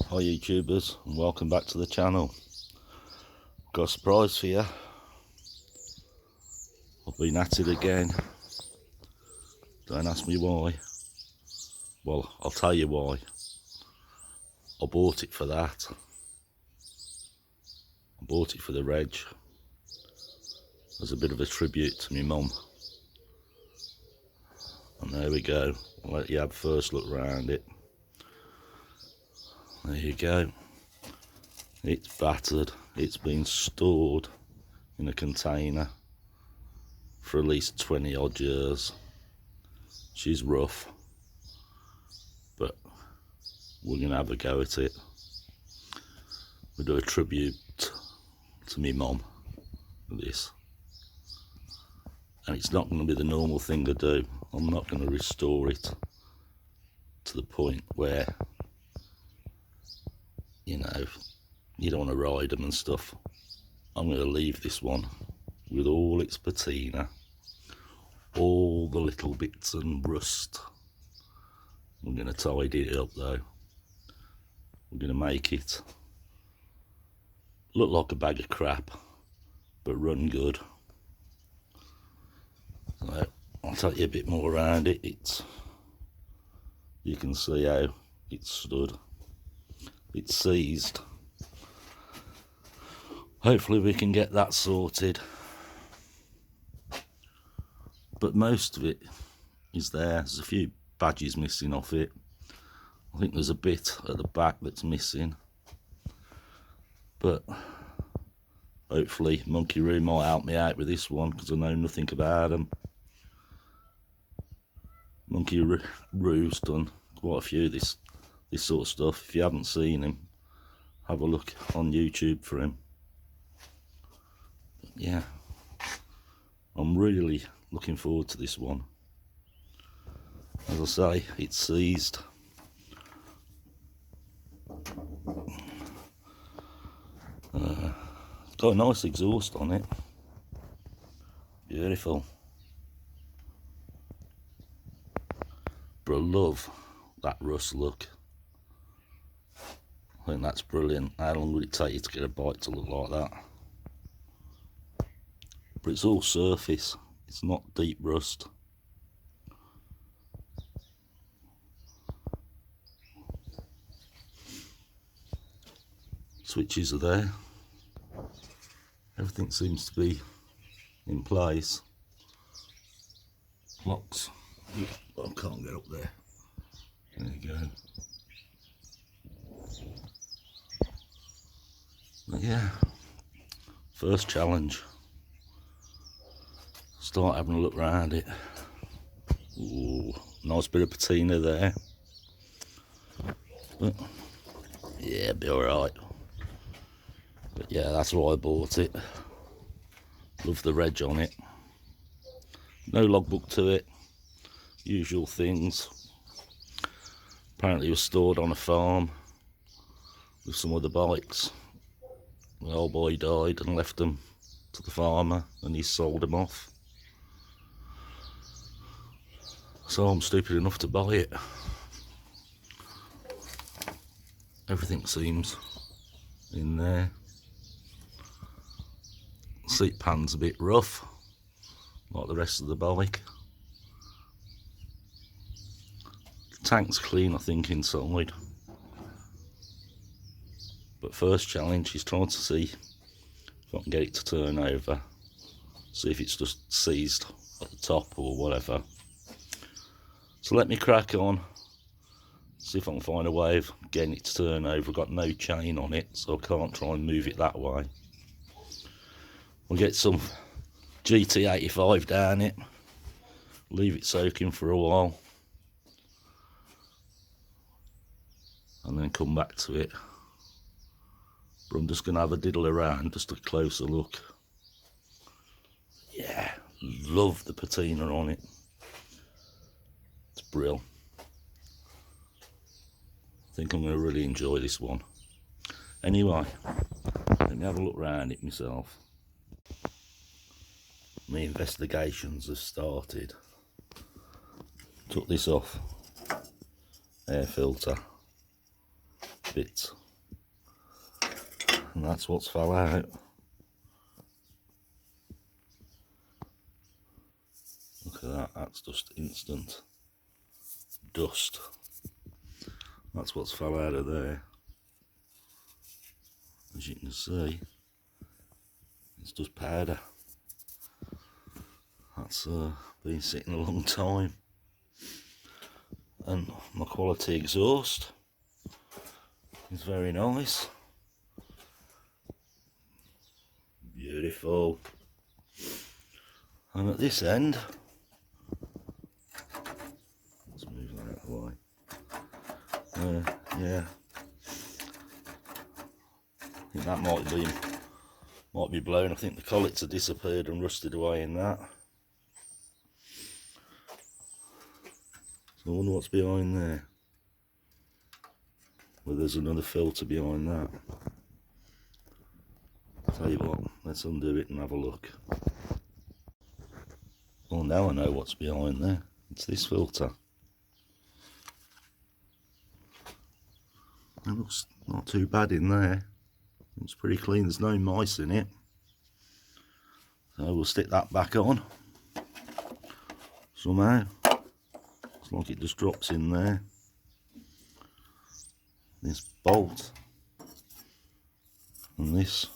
Hi YouTubers, and welcome back to the channel. Got a surprise for you. I've been at it again. Don't ask me why. Well, I'll tell you why. I bought it for that. I bought it for the reg as a bit of a tribute to my mum. And there we go. I'll let you have a first look around it. There you go. It's battered. It's been stored in a container for at least 20 odd years. She's rough, but we're gonna have a go at it. We'll do a tribute to me mum with this, and it's not going to be the normal thing to do. I'm not going to restore it to the point where, you know, you don't want to ride them and stuff. I'm going to leave this one with all its patina, all the little bits and rust. I'm going to tidy it up though. We're going to make it look like a bag of crap, but run good. So I'll tell you a bit more around it. You can see how it's stood. It's seized. Hopefully we can get that sorted. But most of it is there. There's a few badges missing off it. I think there's a bit at the back that's missing. But hopefully Monkey Roo might help me out with this one, because I know nothing about them. Monkey Roo's done quite a few of this sort of stuff. If you haven't seen him, have a look on YouTube for him. But yeah, I'm really looking forward to this one. As I say, it's seized. It's got a nice exhaust on it. Beautiful. But I love that rust look. I think that's brilliant. How long would it take you to get a bike to look like that? But it's all surface. It's not deep rust. Switches are there. Everything seems to be in place. Locks. I can't get up there. There you go. But yeah, first challenge. Start having a look around it. Ooh, nice bit of patina there. But yeah, be alright. But yeah, that's why I bought it. Love the reg on it. No logbook to it. Usual things. Apparently it was stored on a farm with some other bikes. The old boy died and left them to the farmer, and he sold them off. So I'm stupid enough to buy it. Everything seems in there. Seat pan's a bit rough, like the rest of the bike. The tank's clean, I think, inside. But first challenge is trying to see if I can get it to turn over. See if it's just seized at the top or whatever. So let me crack on. See if I can find a way of getting it to turn over. I've got no chain on it, so I can't try and move it that way. We'll get some GT85 down it, leave it soaking for a while, and then come back to it. But I'm just going to have a diddle around, just a closer look. Yeah, love the patina on it. It's brilliant. I think I'm going to really enjoy this one. Anyway, let me have a look around it myself. My investigations have started. Took this off. Air filter. bits. And that's what's fell out. Look at that, that's just instant dust. That's what's fell out of there. As you can see, it's just powder. That's been sitting a long time. And my quality exhaust is very nice. Beautiful. And at this end, let's move that out of the way. Yeah, I think that might be blown. I think the collets have disappeared and rusted away in that. So I wonder what's behind there. Well, there's another filter behind that. Tell you what, let's undo it and have a look. Well, now I know what's behind there. It's this filter. It looks not too bad in there. It's pretty clean, there's no mice in it. So we'll stick that back on somehow. It's like it just drops in there. This bolt and this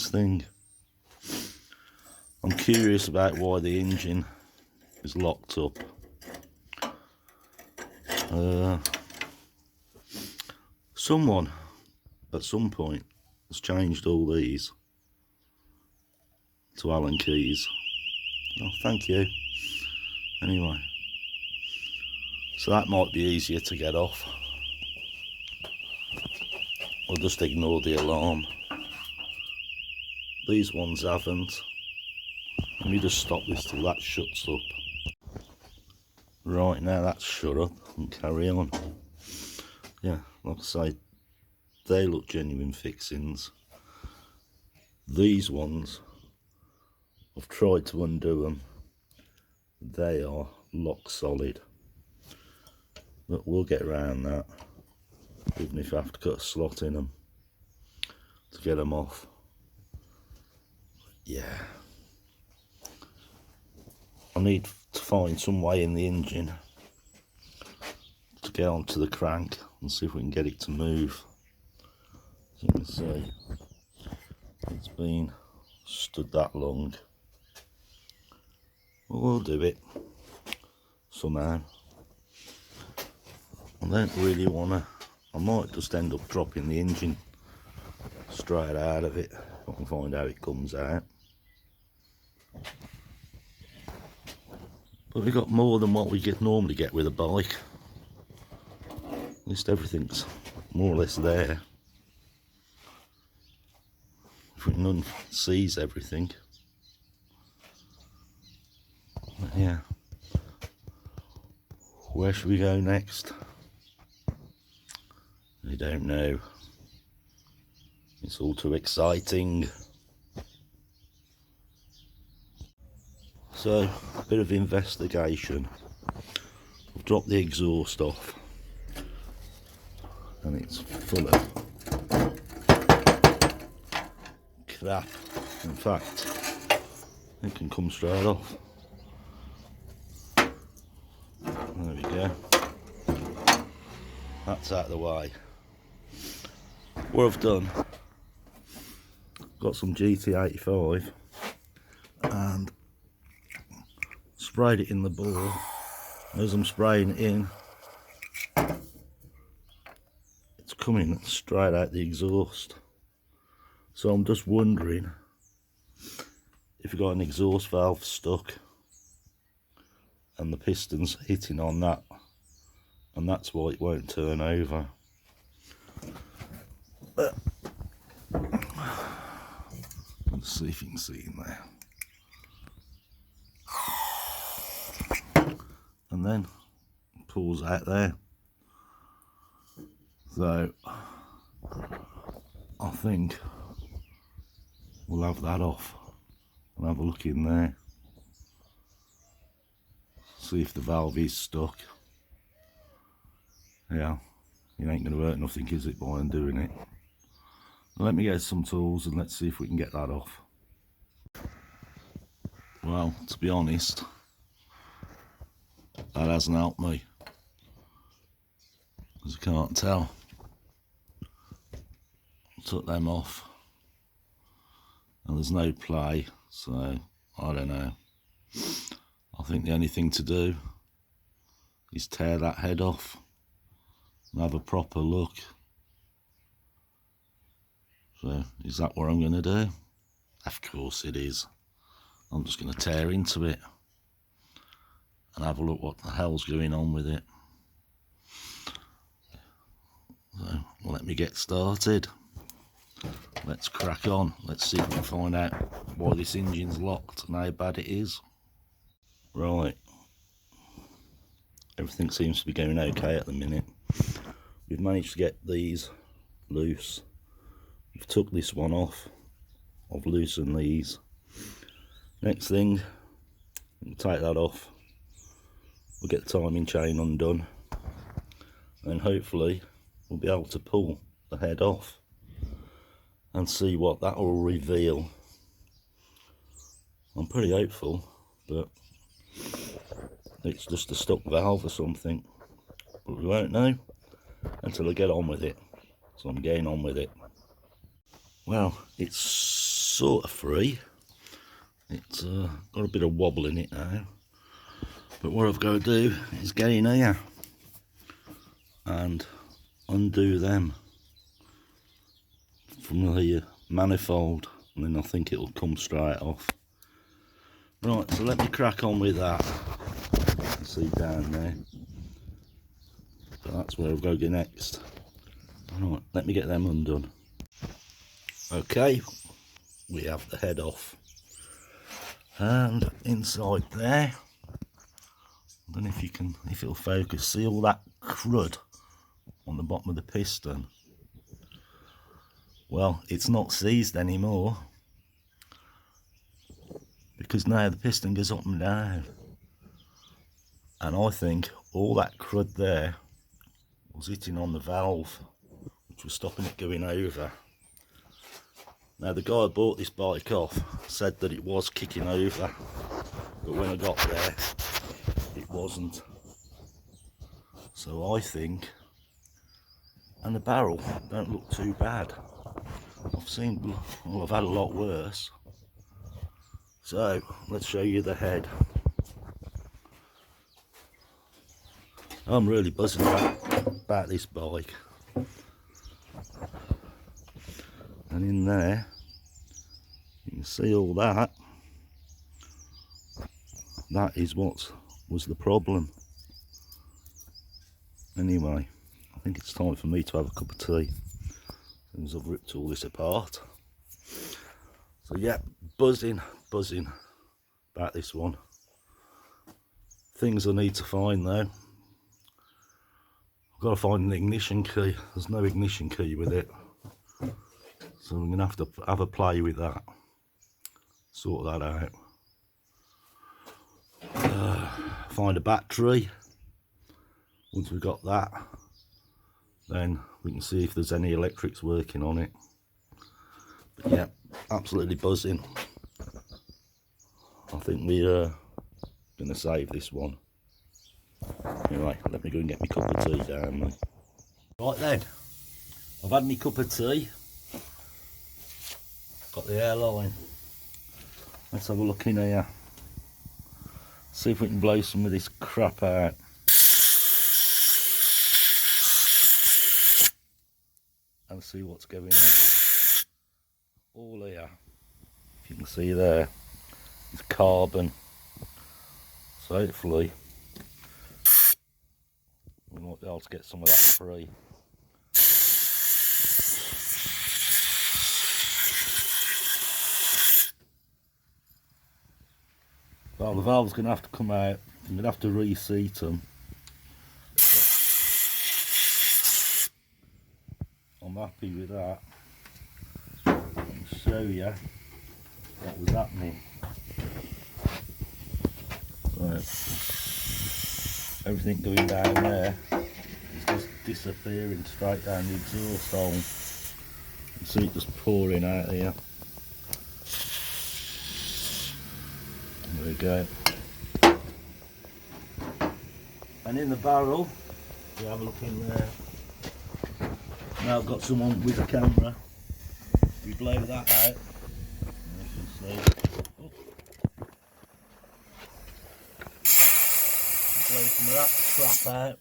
thing. I'm curious about why the engine is locked up. Someone at some point has changed all these to Allen keys. Oh, thank you. Anyway, so that might be easier to get off. I'll just ignore the alarm. These ones haven't. Let me just stop this till that shuts up. Right, now that's shut up and carry on. Yeah, like I say, they look genuine fixings. These ones, I've tried to undo them. They are lock solid. But we'll get around that, even if I have to cut a slot in them to get them off. Yeah. I need to find some way in the engine to get onto the crank and see if we can get it to move. As you can see, it's been stood that long. Well, we'll do it somehow. I don't really want to. I might just end up dropping the engine straight out of it. I can find how it comes out. But we got more than what we normally get with a bike. At least everything's more or less there. If none sees everything. But yeah. Where should we go next? I don't know. It's all too exciting. So, a bit of investigation. I've dropped the exhaust off and it's full of crap. In fact, it can come straight off. There we go. That's out of the way. What I've done, got some GT85 and sprayed it in the bore. As I'm spraying it in, it's coming straight out the exhaust. So I'm just wondering if you've got an exhaust valve stuck and the piston's hitting on that, and that's why it won't turn over. But let's see if you can see in there. And then it pulls out there. So I think we'll have that off and have a look in there. See if the valve is stuck. Yeah, It ain't going to hurt nothing, is it, by undoing it? Let me get some tools and let's see if we can get that off. Well, to be honest, that hasn't helped me, as you can't tell. I took them off and there's no play, so I don't know. I think the only thing to do is tear that head off and have a proper look. So, is that what I'm going to do? Of course it is. I'm just going to tear into it and have a look what the hell's going on with it. So, let me get started. Let's crack on. Let's see if we can find out why this engine's locked and how bad it is. Right. Everything seems to be going okay at the minute. We've managed to get these loose. We've took this one off. I've loosened these. Next thing, we'll take that off. We'll get the timing chain undone. And hopefully we'll be able to pull the head off and see what that will reveal. I'm pretty hopeful, but it's just a stuck valve or something. But we won't know until I get on with it. So I'm getting on with it. Well, it's sort of free. It's got a bit of wobble in it now. But what I've got to do is get in here and undo them from the manifold, and then I think it'll come straight off. Right, so let me crack on with that. You can see down there. So that's where I've got to go next. Right, let me get them undone. Okay, we have the head off. And inside there, I don't know if you can, if it'll focus, see all that crud on the bottom of the piston? Well, it's not seized anymore, because now the piston goes up and down. And I think all that crud there was hitting on the valve, which was stopping it going over. Now the guy who bought this bike off said that it was kicking over, but when I got there, it wasn't. So I think, and the barrel don't look too bad. I've seen, well, I've had a lot worse. So let's show you the head. I'm really buzzing about this bike. And in there, you can see all that. That is what was the problem. Anyway, I think it's time for me to have a cup of tea, since I've ripped all this apart. So yeah, buzzing about this one. Things I need to find though. I've got to find an ignition key. There's no ignition key with it. So I'm going to have a play with that. Sort that out. Find a battery. Once we've got that, then we can see if there's any electrics working on it. But yeah, absolutely buzzing. I think we're going to save this one. Anyway, let me go and get my cup of tea down there. Right then, I've had my cup of tea. Got the airline. Let's have a look in here. See if we can blow some of this crap out. And see what's going on. All here, if you can see there, is carbon. So hopefully we might be able to get some of that free. Well, the valve's going to have to come out. I'm going to have to reseat them. I'm happy with that. I'll show you what was happening. Right. Everything going down there is just disappearing straight down the exhaust hole. You can see it just pouring out here. There we go. And in the barrel, we have a look in there. Now I've got someone with a camera. We blow that out. You can see. Oh. Blow some of that crap out.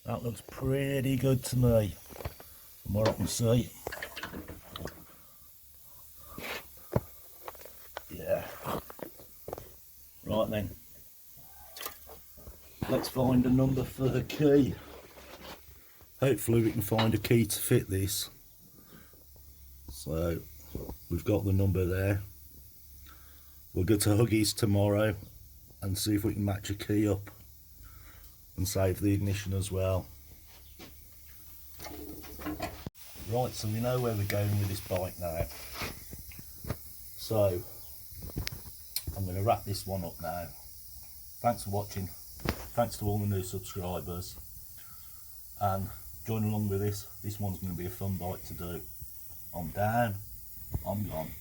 That looks pretty good to me, from what I can see. Yeah. Right then. Let's find a number for the key. Hopefully we can find a key to fit this. So we've got the number there. We'll go to Huggies tomorrow and see if we can match a key up and save the ignition as well. Right, so we know where we're going with this bike now. So I'm going to wrap this one up now. Thanks for watching. Thanks to all the new subscribers. And join along with this. This one's going to be a fun bike to do. I'm down. I'm gone.